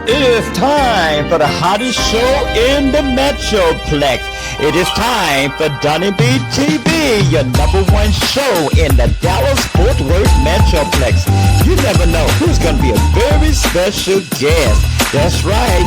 It is time for the hottest show in the Metroplex. It is time for Donny B TV, your number one show in the Dallas-Fort Worth Metroplex. You never know who's going to be a very special guest. That's right,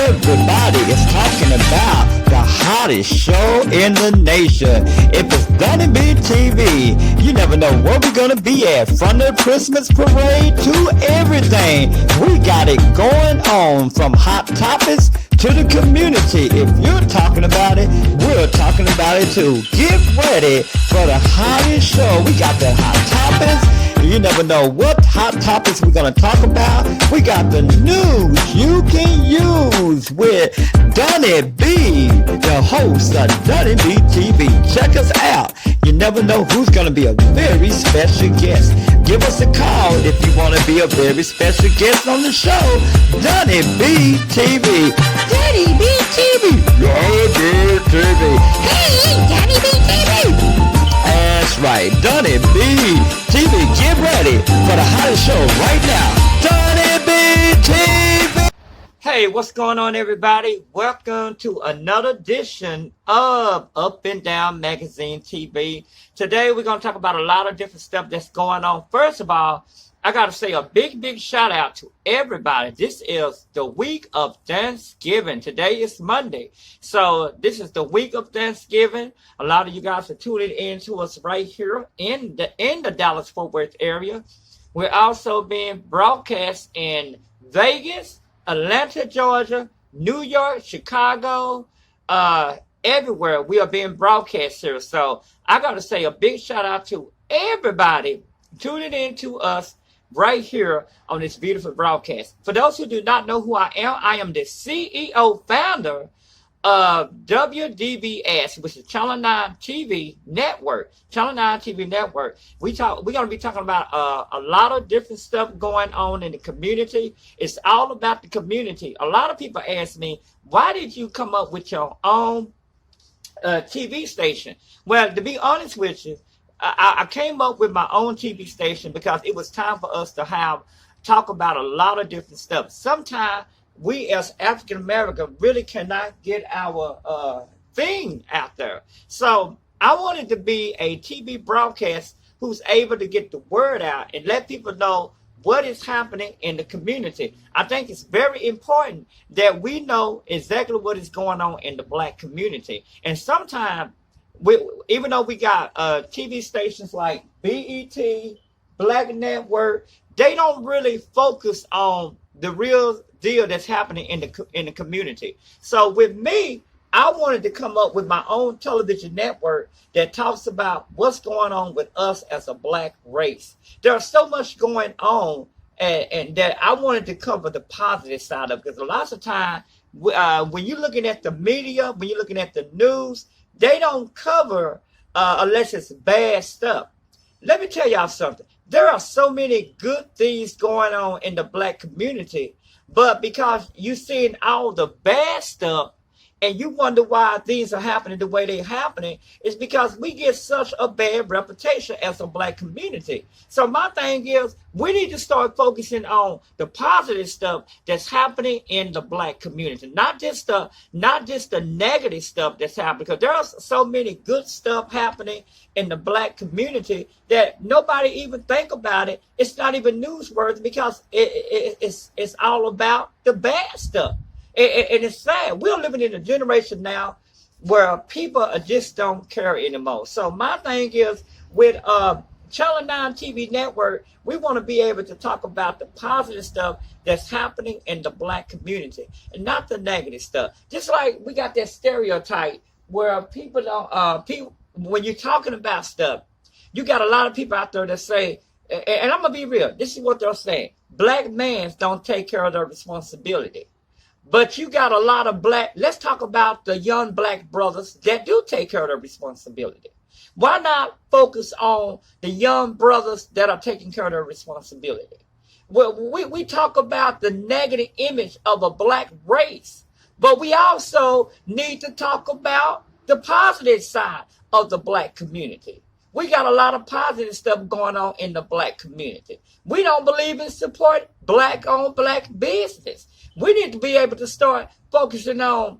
everybody is talking about the hottest show in the nation. If it's Donny B TV, you never know where we're going to be at. From the Christmas parade to everything. We got it going on from hot topics to the community. If you're talking about it, we're talking about it too. Get ready for the hottest show. We got the hot topics. You never know what hot topics we're going to talk about. We got the news you can use with Donny B, the host of Donny B TV. Check us out. You never know who's going to be a very special guest. Give us a call if you want to be a very special guest on the show. Donny B TV. Donny B TV. Donny B TV. Hey, Donny B TV. That's right, Donny B TV. Get ready for the hottest show right now. Donny B TV. Hey, what's going on, everybody? Welcome to another edition of Up and Down Magazine TV. Today, we're going to talk about a lot of different stuff that's going on. First of all, I got to say a big shout out to everybody. This is the week of Thanksgiving. Today is Monday. So this is the week of Thanksgiving. A lot of you guys are tuning in to us right here in the Dallas-Fort Worth area. We're also being broadcast in Vegas, Atlanta, Georgia, New York, Chicago, everywhere. We are being broadcast here. So I got to say a big shout out to everybody tuning in to us right here on this beautiful broadcast. For those who do not know who I am the CEO founder of WDBS, which is Channel 9 TV Network. Channel 9 TV Network. We're going to be talking about a lot of different stuff going on in the community. It's all about the community. A lot of people ask me, why did you come up with your own TV station? Well, to be honest with you, I came up with my own TV station because it was time for us to talk about a lot of different stuff. Sometimes we as African Americans really cannot get our thing out there. So I wanted to be a TV broadcast who's able to get the word out and let people know what is happening in the community. I think it's very important that we know exactly what is going on in the Black community. And sometimes, even though we got TV stations like BET, Black Network, they don't really focus on the real deal that's happening in the community. So with me, I wanted to come up with my own television network that talks about what's going on with us as a Black race. There's so much going on, and that I wanted to cover the positive side of it, because a lot of time when you're looking at the media, when you're looking at the news, they don't cover unless it's bad stuff. Let me tell y'all something. There are so many good things going on in the Black community, but because you're seeing all the bad stuff and you wonder why things are happening the way they're happening, it's because we get such a bad reputation as a Black community. So my thing is, we need to start focusing on the positive stuff that's happening in the Black community, not just the negative stuff that's happening, because there's so many good stuff happening in the Black community that nobody even think about it. It's not even newsworthy because it's all about the bad stuff. And it's sad. We're living in a generation now where people just don't care anymore. So my thing is, with Channel 9 TV Network, we want to be able to talk about the positive stuff that's happening in the Black community and not the negative stuff. Just like we got that stereotype where people don't, when you're talking about stuff, you got a lot of people out there that say, and I'm going to be real, this is what they're saying: Black men don't take care of their responsibility. But you got a lot of let's talk about the young Black brothers that do take care of their responsibility. Why not focus on the young brothers that are taking care of their responsibility? Well, we talk about the negative image of a Black race, but we also need to talk about the positive side of the Black community. We got a lot of positive stuff going on in the Black community. We don't believe in support Black-owned Black business. We need to be able to start focusing on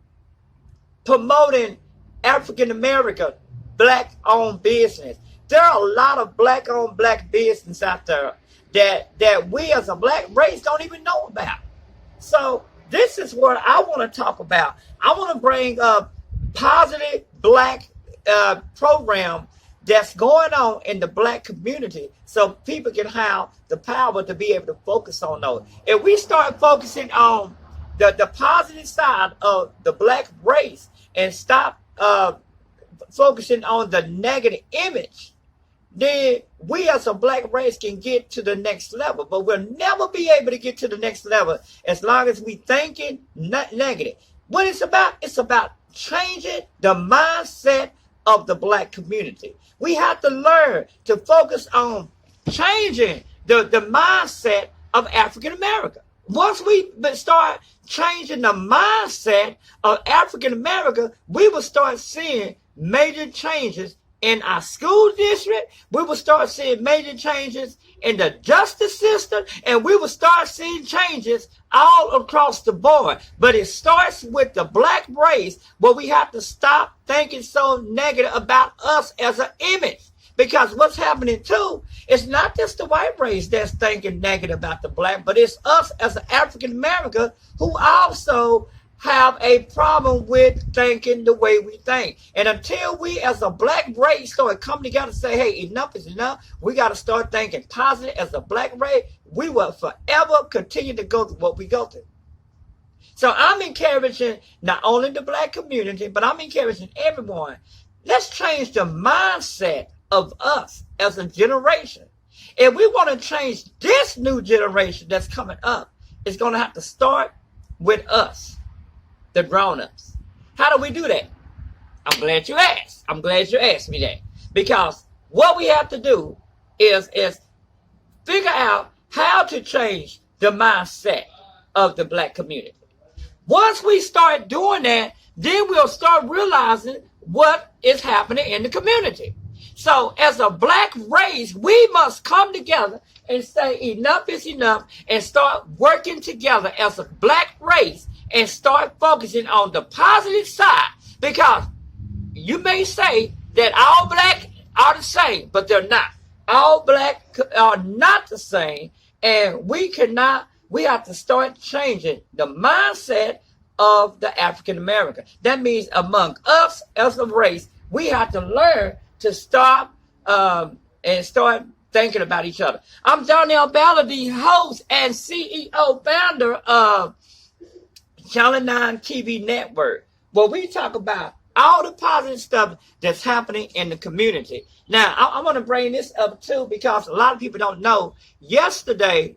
promoting African American black-owned business. There are a lot of black-owned black business out there that we as a black race don't even know about. So this is what I want to talk about. I want to bring up positive black program that's going on in the black community so people can have the power to be able to focus on those. If we start focusing on the positive side of the black race and stop focusing on the negative image, then we as a black race can get to the next level. But we'll never be able to get to the next level as long as we thinking negative. What it's about changing the mindset of the black community. We have to learn to focus on changing the mindset of African America. Once we start changing the mindset of African America, we will start seeing major changes in our school district. We will start seeing major changes in the justice system, and we will start seeing changes all across the board. But it starts with the black race, where we have to stop thinking so negative about us as an image. Because what's happening too, it's not just the white race that's thinking negative about the black, but it's us as an African American who also have a problem with thinking the way we think. And until we as a black race start coming together and say, hey, enough is enough, we got to start thinking positive as a black race, we will forever continue to go through what we go through. So I'm encouraging not only the black community, but I'm encouraging everyone. Let's change the mindset of us as a generation. If we want to change this new generation that's coming up, it's going to have to start with us, the grown-ups. How do we do that? I'm glad you asked. I'm glad you asked me that. Because what we have to do is figure out how to change the mindset of the black community. Once we start doing that, then we'll start realizing what is happening in the community. So as a black race, we must come together and say enough is enough and start working together as a black race and start focusing on the positive side. Because you may say that all black are the same, but they're not. All black are not the same, and we have to start changing the mindset of the African American. That means among us as a race, we have to learn to stop and start thinking about each other. I'm Donny B, host and CEO, founder of Channel 9 TV Network, where we talk about all the positive stuff that's happening in the community. Now, I want to bring this up too, because a lot of people don't know. Yesterday,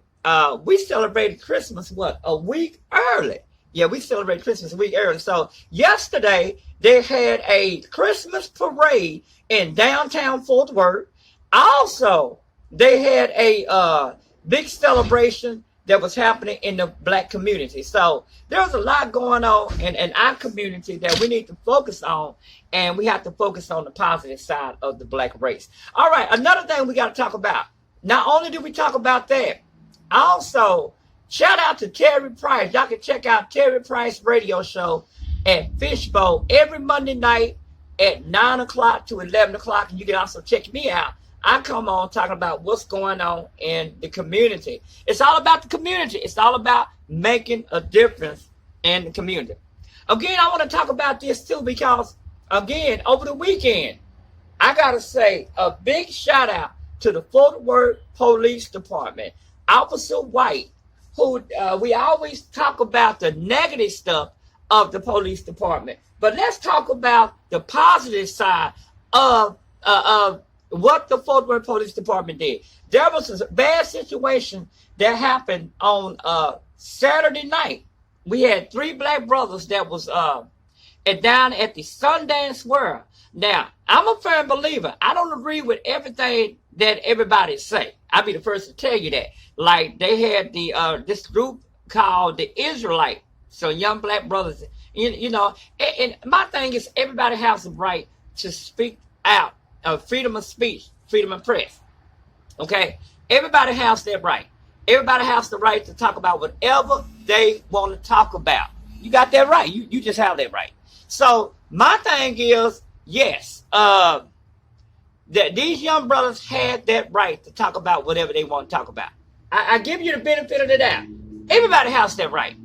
we celebrated Christmas, a week early. Yeah, we celebrated Christmas a week early. So yesterday, they had a Christmas parade in downtown Fort Worth. Also, they had a big celebration that was happening in the black community. So there's a lot going on in our community that we need to focus on, and we have to focus on the positive side of the black race. All right, another thing we got to talk about. Not only do we talk about that, also shout out to Terry Price. Y'all can check out Terry Price radio show at Fishbowl every Monday night at 9 o'clock to 11 o'clock. And you can also check me out. I come on talking about what's going on in the community. It's all about the community. It's all about making a difference in the community. Again, I want to talk about this too, because again, over the weekend, I got to say a big shout out to the Fort Worth Police Department. Officer White, who we always talk about the negative stuff of the police department, but let's talk about the positive side of what the Fort Worth Police Department did. There was a bad situation that happened on Saturday night. We had 3 black brothers that was down at the Sundance World. Now, I'm a firm believer. I don't agree with everything that everybody say. I'll be the first to tell you that. Like, they had this group called the Israelite. So young black brothers, you know, and my thing is everybody has the right to speak out. Freedom of speech, freedom of press. Okay? Everybody has that right. Everybody has the right to talk about whatever they want to talk about. You got that right. You just have that right. So my thing is, yes, that these young brothers had that right to talk about whatever they want to talk about. I give you the benefit of the doubt. Everybody has that right.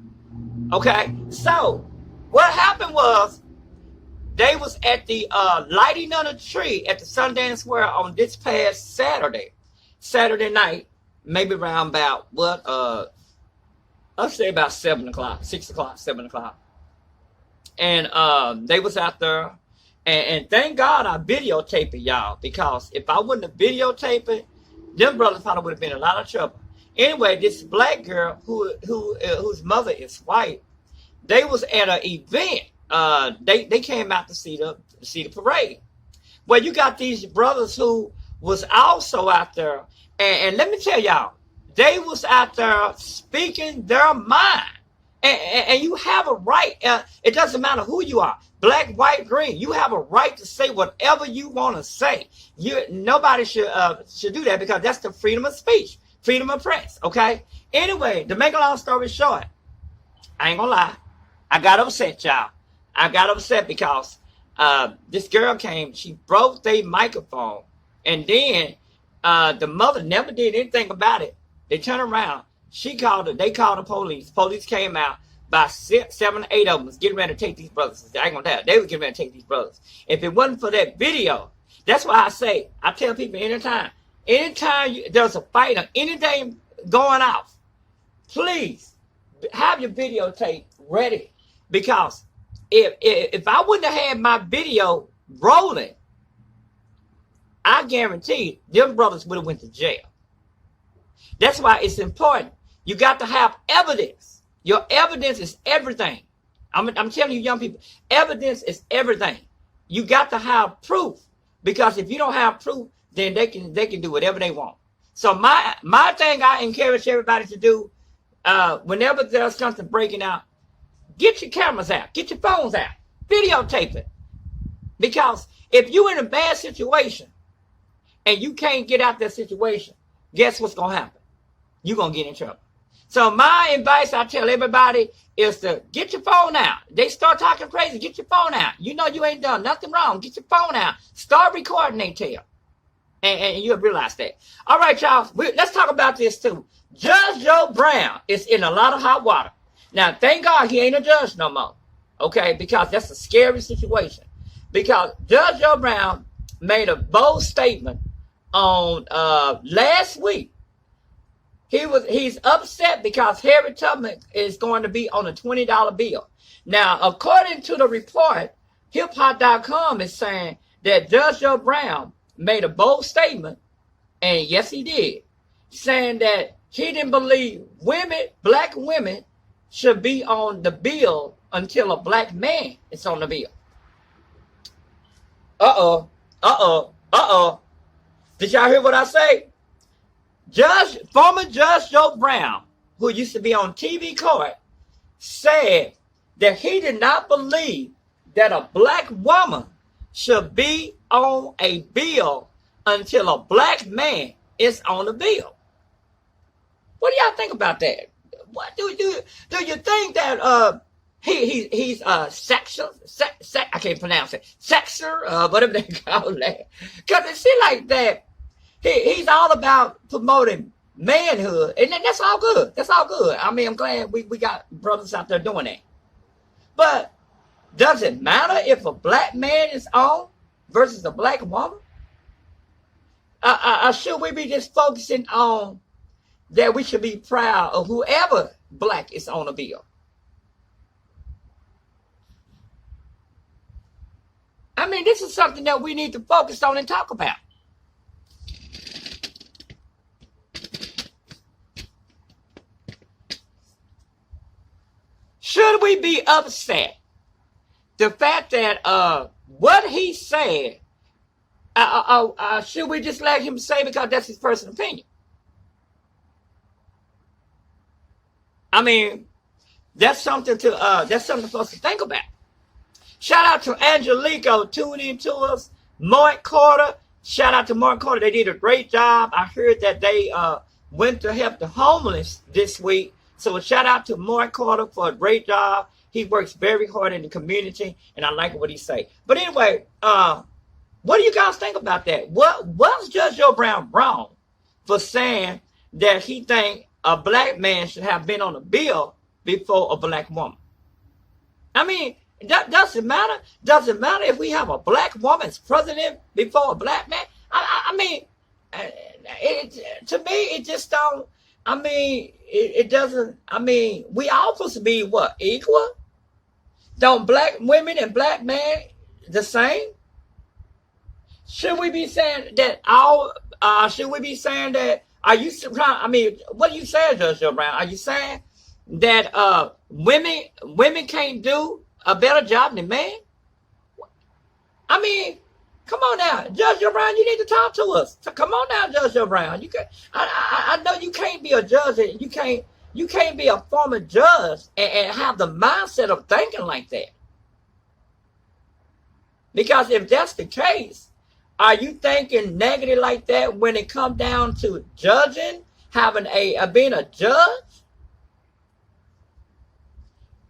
Okay? So what happened was they was at the lighting of the tree at the Sundance Square on this past Saturday night, maybe around about what I'll say about 7 o'clock, 6 o'clock, 7 o'clock. And they was out there, and thank God I videotaped it, y'all, because if I wouldn't have videotaped it, them brothers probably would have been in a lot of trouble. Anyway, this black girl whose mother is white, they was at an event. They came out to see the parade. Well, you got these brothers who was also out there, and let me tell y'all, they was out there speaking their mind. And you have a right. It doesn't matter who you are, black, white, green. You have a right to say whatever you want to say. Nobody should do that, because that's the freedom of speech, freedom of press. Okay. Anyway, to make a long story short, I ain't gonna lie, I got upset, y'all. I got upset because this girl came. She broke their microphone, and then the mother never did anything about it. They turned around. They called the police. Police came out. By 7 or 8 of them was getting ready to take these brothers. I ain't gonna tell you, they were getting ready to take these brothers. If it wasn't for that video, that's why I tell people anytime there's a fight or anything going off, please have your videotape ready. Because if I wouldn't have had my video rolling, I guarantee them brothers would have went to jail. That's why it's important. You got to have evidence. Your evidence is everything. I'm telling you, young people, evidence is everything. You got to have proof, because if you don't have proof, then they can do whatever they want. So my thing I encourage everybody to do, whenever there's something breaking out, get your cameras out, get your phones out, videotape it. Because if you're in a bad situation and you can't get out that situation, guess what's gonna happen? You're gonna get in trouble. So my advice I tell everybody is to get your phone out. They start talking crazy, get your phone out. You know you ain't done nothing wrong. Get your phone out. Start recording, they tell. And you'll realize that. All right, y'all. Let's talk about this too. Judge Joe Brown is in a lot of hot water. Now, thank God he ain't a judge no more. Okay? Because that's a scary situation. Because Judge Joe Brown made a bold statement on last week. He's upset because Harriet Tubman is going to be on a $20 bill. Now, according to the report, hiphop.com is saying that Judge Joe Brown made a bold statement, and yes, he did, saying that he didn't believe black women, should be on the bill until a black man is on the bill. Did y'all hear what I say? Former Judge Joe Brown, who used to be on TV court, said that he did not believe that a black woman should be on a bill until a black man is on the bill. What do y'all think about that? What do you think that he's sexual? I can't pronounce it. Sexer, whatever they call that. Because it seems like that. He's all about promoting manhood, and that's all good. That's all good. I mean, I'm glad we got brothers out there doing that. But does it matter if a black man is on versus a black woman? Should we be just focusing on that we should be proud of whoever black is on a bill? I mean, this is something that we need to focus on and talk about. Should we be upset? The fact that what he said, should we just let him say because that's his personal opinion? I mean, that's something for us to think about. Shout out to Angelico tuning in to us. Mark Carter. Shout out to Mark Carter. They did a great job. I heard that they went to help the homeless this week. So a shout out to Mark Carter for a great job. He works very hard in the community, and I like what he say. But anyway, what do you guys think about that? Was Judge Joe Brown wrong for saying that he think a black man should have been on a bill before a black woman? I mean, that doesn't matter. Doesn't matter if we have a black woman as president before a black man. I mean, to me, it just don't. I mean, it doesn't. I mean, we all supposed to be what, equal? Don't black women and black men the same? Should we be saying that all? Should we be saying that? Are you trying? I mean, what are you saying, Judge Joe Brown? Are you saying that women can't do a better job than men? I mean, come on now, Judge Joe Brown. You need to talk to us. So come on now, Judge Joe Brown. You can. I know you can't be a judge. And you can't be a former judge and have the mindset of thinking like that. Because if that's the case, are you thinking negative like that when it comes down to judging, having being a judge?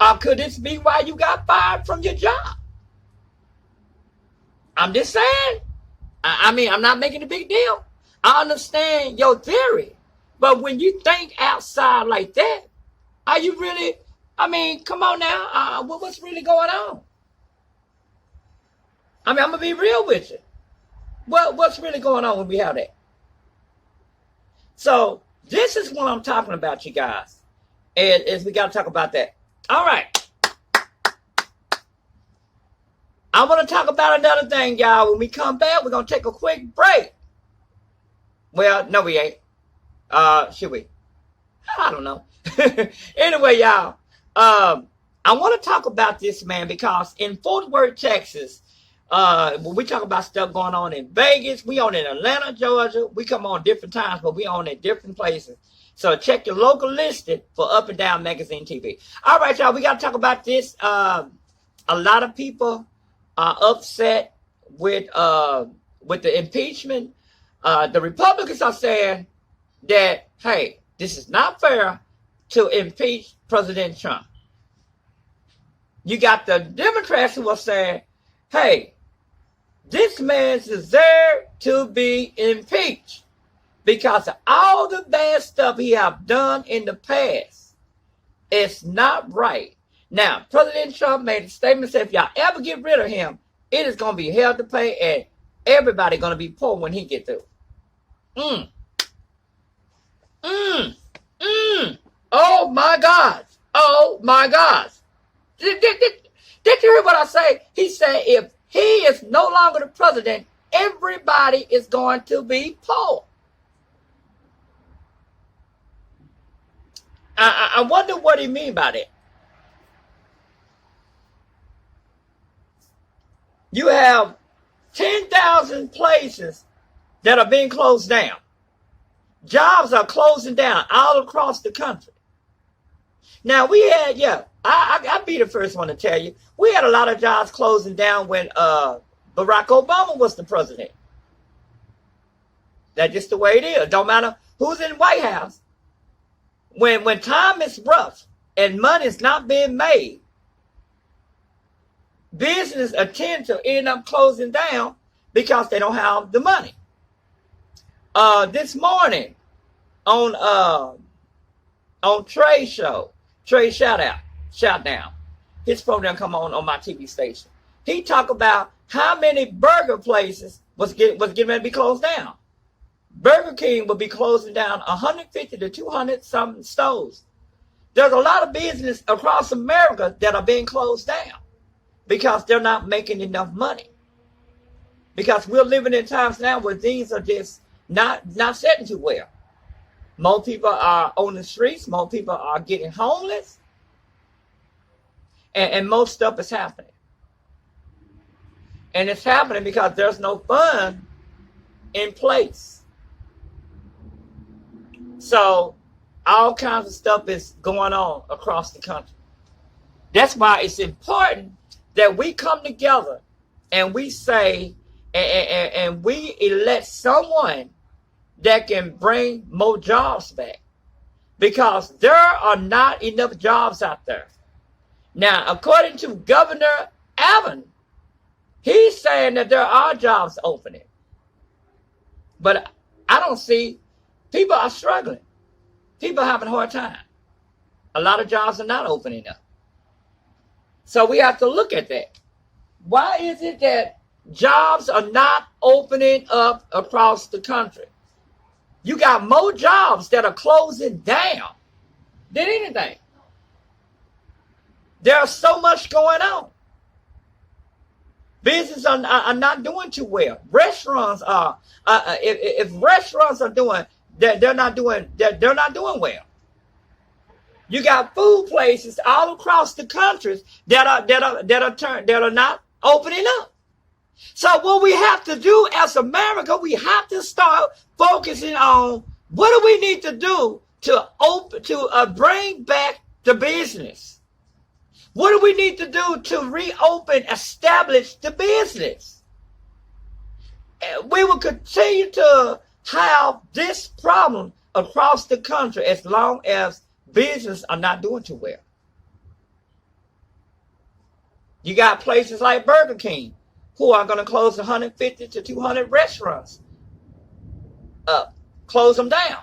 Or could this be why you got fired from your job? I'm just saying. I mean, I'm not making a big deal. I understand your theory. But when you think outside like that, are you really, I mean, come on now. What's really going on? I mean, I'm going to be real with you. What's really going on when we have that? So this is what I'm talking about, you guys. And we got to talk about that. All right. I want to talk about another thing, y'all. When we come back, we're going to take a quick break. Well, no, we ain't. Should we? I don't know. Anyway, y'all, I want to talk about this, man, because in Fort Worth, Texas, when we talk about stuff going on in Vegas, we on in Atlanta, Georgia. We come on different times, but we on in different places. So check your local listing for Up and Down Magazine TV. All right, y'all, we got to talk about this. A lot of people are upset with the impeachment. The Republicans are saying that, hey, this is not fair to impeach President Trump. You got the Democrats who are saying, hey, this man deserves to be impeached because of all the bad stuff he have done in the past. It's not right. Now, President Trump made a statement that if y'all ever get rid of him, it is going to be hell to pay and everybody going to be poor when he get through. Oh my God. Oh my God. Did you hear what I say? He said if he is no longer the president, everybody is going to be poor. I wonder what he mean by that. You have 10,000 places that are being closed down. Jobs are closing down all across the country. Now we had, I'll be the first one to tell you, we had a lot of jobs closing down when Barack Obama was the president. That's just the way it is. Don't matter who's in the White House. When time is rough and money's not being made, business tend to end up closing down because they don't have the money. This morning on Trey's show, Trey Shout Down, his program come on my TV station. He talked about how many burger places was getting ready to be closed down. Burger King will be closing down 150 to 200 something stores. There's a lot of business across America that are being closed down because they're not making enough money. Because we're living in times now where things are just not setting too well. More people are on the streets. More people are getting homeless. And most stuff is happening. And it's happening because there's no fund in place. So all kinds of stuff is going on across the country. That's why it's important that we come together and we say, and we elect someone that can bring more jobs back, because there are not enough jobs out there. Now, according to Governor Abbott, he's saying that there are jobs opening. But I don't see, people are struggling. People are having a hard time. A lot of jobs are not opening up. So we have to look at that. Why is it that jobs are not opening up across the country? You got more jobs that are closing down than anything. There's so much going on. Businesses are not doing too well. Restaurants are. If restaurants are doing, they're not doing well. You got food places all across the country that are not opening up. So what we have to do as America, we have to start focusing on what do we need to do to bring back the business. What do we need to do to reopen, establish the business? We will continue to have this problem across the country as long as business are not doing too well. You got places like Burger King who are going to close 150 to 200 restaurants up, close them down.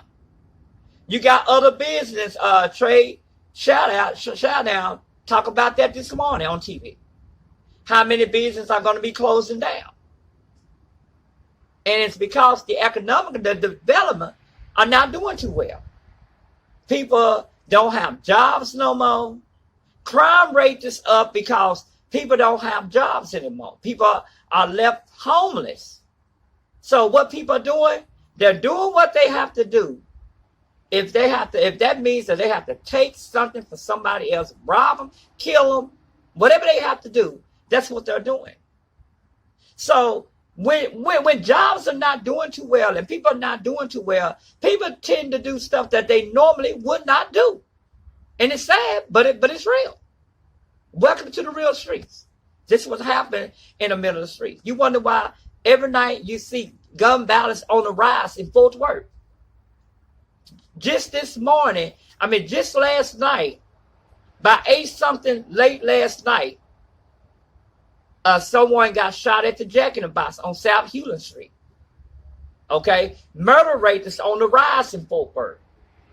You got other business, trade, shout down, talk about that this morning on TV. How many businesses are going to be closing down? And it's because the development are not doing too well. People don't have jobs no more. Crime rate is up because people don't have jobs anymore. People are left homeless. So what people are doing, they're doing what they have to do. If that means that they have to take something for somebody else, rob them, kill them, whatever they have to do, that's what they're doing. So when jobs are not doing too well and people are not doing too well, people tend to do stuff that they normally would not do. And it's sad, but it's real. Welcome to the real streets. This is what's happening in the middle of the street. You wonder why every night you see gun violence on the rise in Fort Worth. Just this morning, just last night, by 8-something late last night, someone got shot at the Jack in the Box on South Hewlin Street. Okay? Murder rate is on the rise in Fort Worth.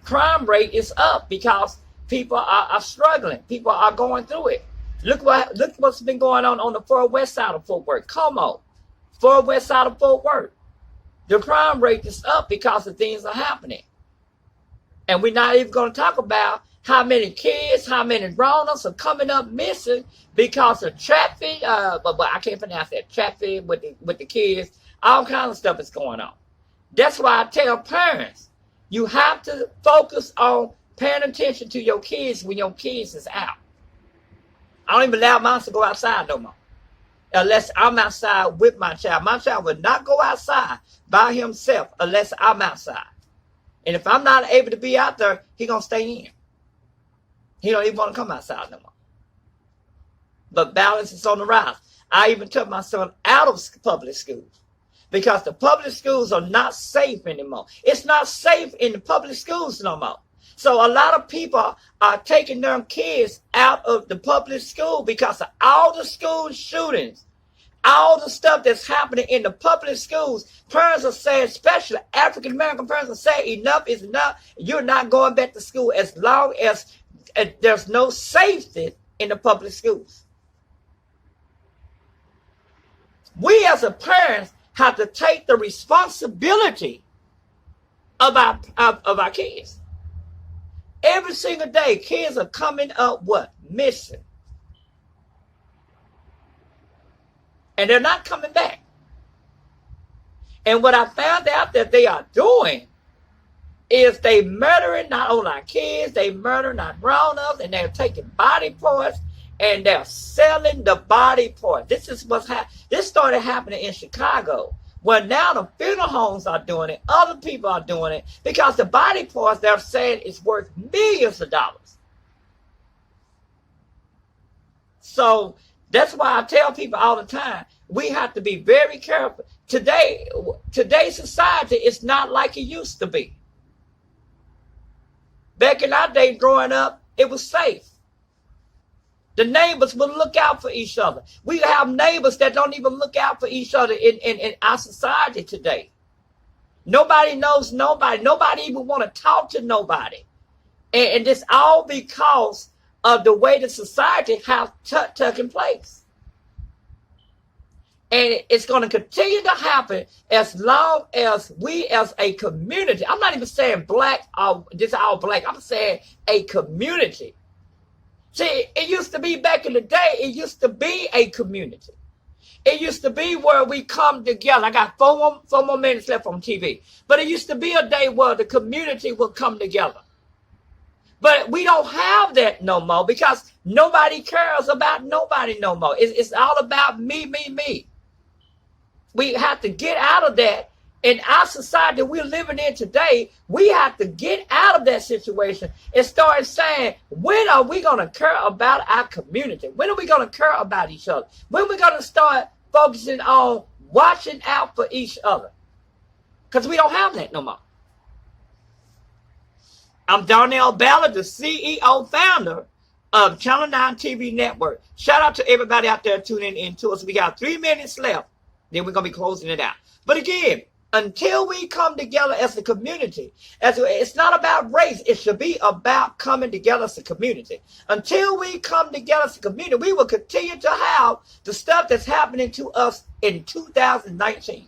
Crime rate is up because people are struggling. People are going through it. Look what's been going on the far west side of Fort Worth. Como, far west side of Fort Worth. The crime rate is up because of things are happening. And we're not even going to talk about how many kids, how many grown-ups are coming up missing because of traffic. But I can't pronounce that. Traffic with the kids. All kinds of stuff is going on. That's why I tell parents, you have to focus on paying attention to your kids when your kids is out. I don't even allow mine to go outside no more. Unless I'm outside with my child. My child will not go outside by himself unless I'm outside. And if I'm not able to be out there, he's going to stay in. He don't even want to come outside no more. But balance is on the rise. I even took my son out of public schools because the public schools are not safe anymore. It's not safe in the public schools no more. So a lot of people are taking their kids out of the public school because of all the school shootings. All the stuff that's happening in the public schools, parents are saying, especially African-American parents are saying, enough is enough. You're not going back to school as long as there's no safety in the public schools. We as a parents have to take the responsibility of our kids. Every single day, kids are coming up what? Missing. And they're not coming back. And what I found out that they are doing is they murdering not only our kids, they murdering our grown-ups, and they're taking body parts and they're selling the body parts. This is what's happening. This started happening in Chicago. Well, now the funeral homes are doing it. Other people are doing it because the body parts they're saying is worth millions of dollars. So That's why I tell people all the time, we have to be very careful. Today's society is not like it used to be. Back in our day growing up, it was safe. The neighbors would look out for each other. We have neighbors that don't even look out for each other in our society today. Nobody knows nobody. Nobody even want to talk to nobody. And this all because of the way the society has taken place. And it's going to continue to happen as long as we as a community, I'm not even saying black, this all black, I'm saying a community. See, it used to be back in the day, it used to be a community. It used to be where we come together. I got four more minutes left on TV. But it used to be a day where the community would come together. But we don't have that no more because nobody cares about nobody no more. It's all about me, me, me. We have to get out of that. In our society we're living in today, we have to get out of that situation and start saying, when are we going to care about our community? When are we going to care about each other? When are we going to start focusing on watching out for each other? Because we don't have that no more. I'm Donny Ballard, the CEO, founder of Channel 9 TV Network. Shout out to everybody out there tuning in to us. We got 3 minutes left. Then we're going to be closing it out. But again, until we come together as a community, it's not about race. It should be about coming together as a community. Until we come together as a community, we will continue to have the stuff that's happening to us in 2019.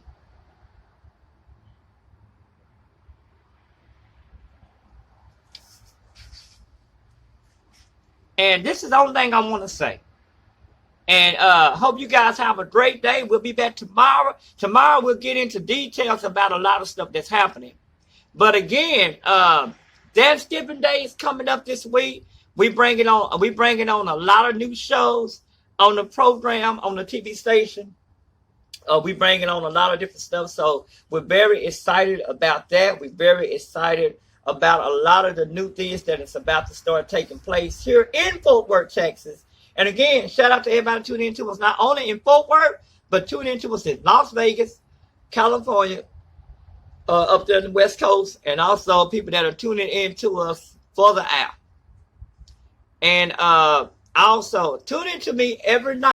And this is the only thing I want to say. And hope you guys have a great day. We'll be back tomorrow. Tomorrow we'll get into details about a lot of stuff that's happening. But again, Thanksgiving Day is coming up this week. We bringing on a lot of new shows on the program, on the TV station. We bringing on a lot of different stuff. So we're very excited about that. We're very excited about a lot of the new things that is about to start taking place here in Fort Worth, Texas. And again, shout out to everybody tuning in to us, not only in Fort Worth, but tuning in to us in Las Vegas, California, up there on the West Coast, and also people that are tuning in to us further out. And also, tune in to me every night.